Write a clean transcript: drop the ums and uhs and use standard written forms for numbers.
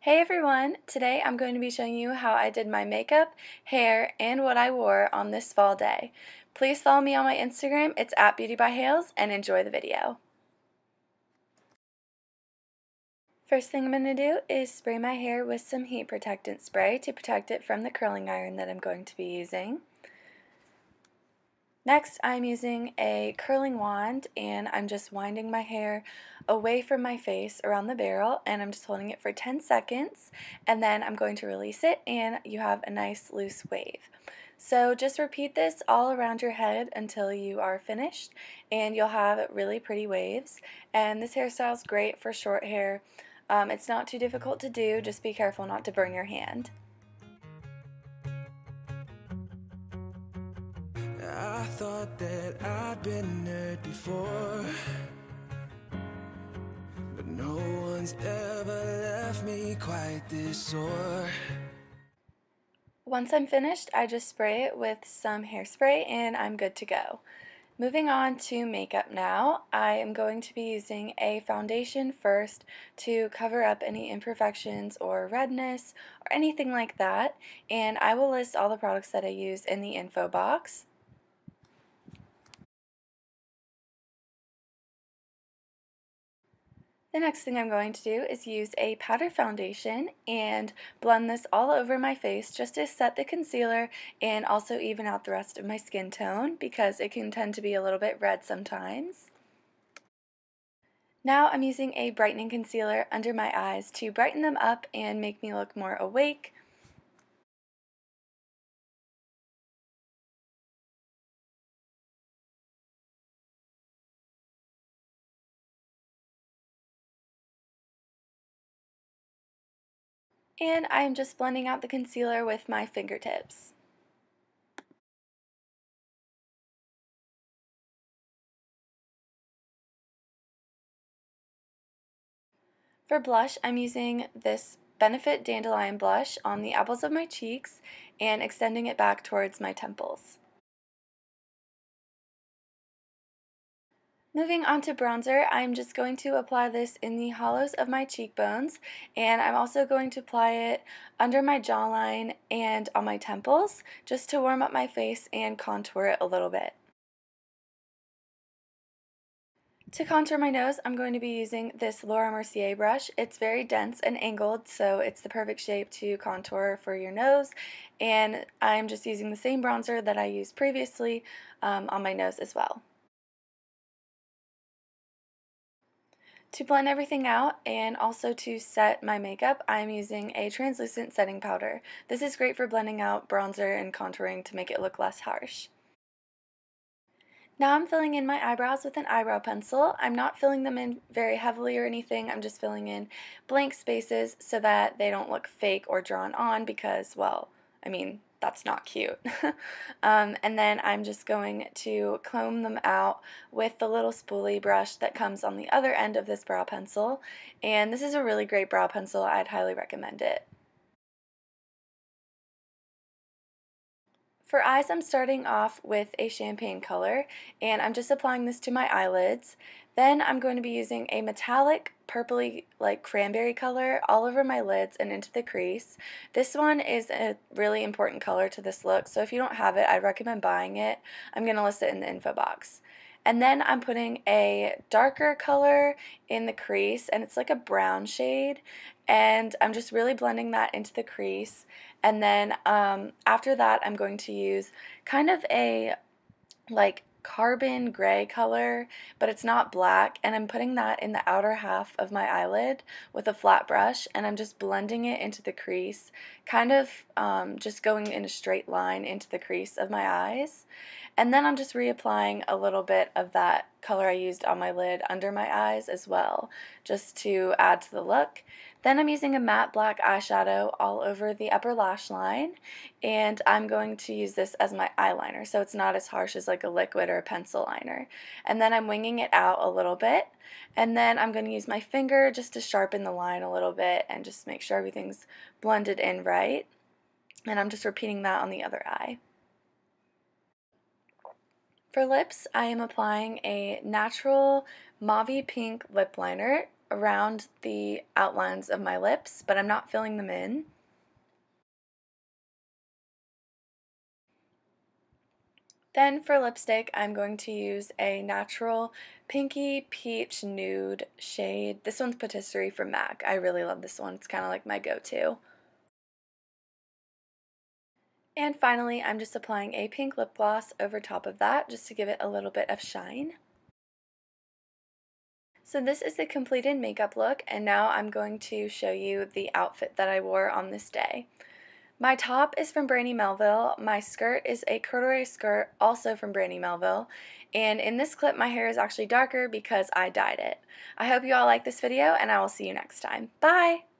Hey everyone! Today I'm going to be showing you how I did my makeup, hair, and what I wore on this fall day. Please follow me on my Instagram, it's @beautybyhales, and enjoy the video. First thing I'm going to do is spray my hair with some heat protectant spray to protect it from the curling iron that I'm going to be using. Next, I'm using a curling wand and I'm just winding my hair away from my face around the barrel, and I'm just holding it for 10 seconds, and then I'm going to release it and you have a nice loose wave. So just repeat this all around your head until you are finished and you'll have really pretty waves. And this hairstyle is great for short hair. It's not too difficult to do, just be careful not to burn your hand. I thought that I'd been hurt before, but no one's ever left me quite this sore. Once I'm finished, I just spray it with some hairspray and I'm good to go. Moving on to makeup now, I am going to be using a foundation first to cover up any imperfections or redness or anything like that, and I will list all the products that I use in the info box. The next thing I'm going to do is use a powder foundation and blend this all over my face just to set the concealer and also even out the rest of my skin tone because it can tend to be a little bit red sometimes. Now I'm using a brightening concealer under my eyes to brighten them up and make me look more awake. And I'm just blending out the concealer with my fingertips. For blush, I'm using this Benefit Dandelion blush on the apples of my cheeks and extending it back towards my temples. Moving on to bronzer, I'm just going to apply this in the hollows of my cheekbones, and I'm also going to apply it under my jawline and on my temples just to warm up my face and contour it a little bit. To contour my nose, I'm going to be using this Laura Mercier brush. It's very dense and angled, so it's the perfect shape to contour for your nose, and I'm just using the same bronzer that I used previously on my nose as well. To blend everything out and also to set my makeup, I'm using a translucent setting powder. This is great for blending out bronzer and contouring to make it look less harsh. Now I'm filling in my eyebrows with an eyebrow pencil. I'm not filling them in very heavily or anything. I'm just filling in blank spaces so that they don't look fake or drawn on because, well, I mean, that's not cute. And then I'm just going to comb them out with the little spoolie brush that comes on the other end of this brow pencil. And this is a really great brow pencil. I'd highly recommend it. For eyes, I'm starting off with a champagne color, and I'm just applying this to my eyelids. Then I'm going to be using a metallic purpley like cranberry color all over my lids and into the crease. This one is a really important color to this look, so if you don't have it, I'd recommend buying it. I'm going to list it in the info box. And then I'm putting a darker color in the crease, and it's like a brown shade, and I'm just really blending that into the crease. And then after that, I'm going to use kind of a like carbon gray color, but it's not black, and I'm putting that in the outer half of my eyelid with a flat brush, and I'm just blending it into the crease, kind of just going in a straight line into the crease of my eyes. And then I'm just reapplying a little bit of that color I used on my lid under my eyes as well, just to add to the look. Then I'm using a matte black eyeshadow all over the upper lash line, and I'm going to use this as my eyeliner, so it's not as harsh as like a liquid or a pencil liner. And then I'm winging it out a little bit, and then I'm going to use my finger just to sharpen the line a little bit and just make sure everything's blended in right. And I'm just repeating that on the other eye. For lips, I am applying a natural mauve pink lip liner. around the outlines of my lips, but I'm not filling them in. Then for lipstick, I'm going to use a natural pinky peach nude shade. This one's Patisserie from MAC. I really love this one. It's kind of like my go-to. And finally, I'm just applying a pink lip gloss over top of that just to give it a little bit of shine. So this is the completed makeup look, and now I'm going to show you the outfit that I wore on this day. My top is from Brandy Melville, my skirt is a corduroy skirt also from Brandy Melville, and in this clip my hair is actually darker because I dyed it. I hope you all like this video, and I will see you next time. Bye!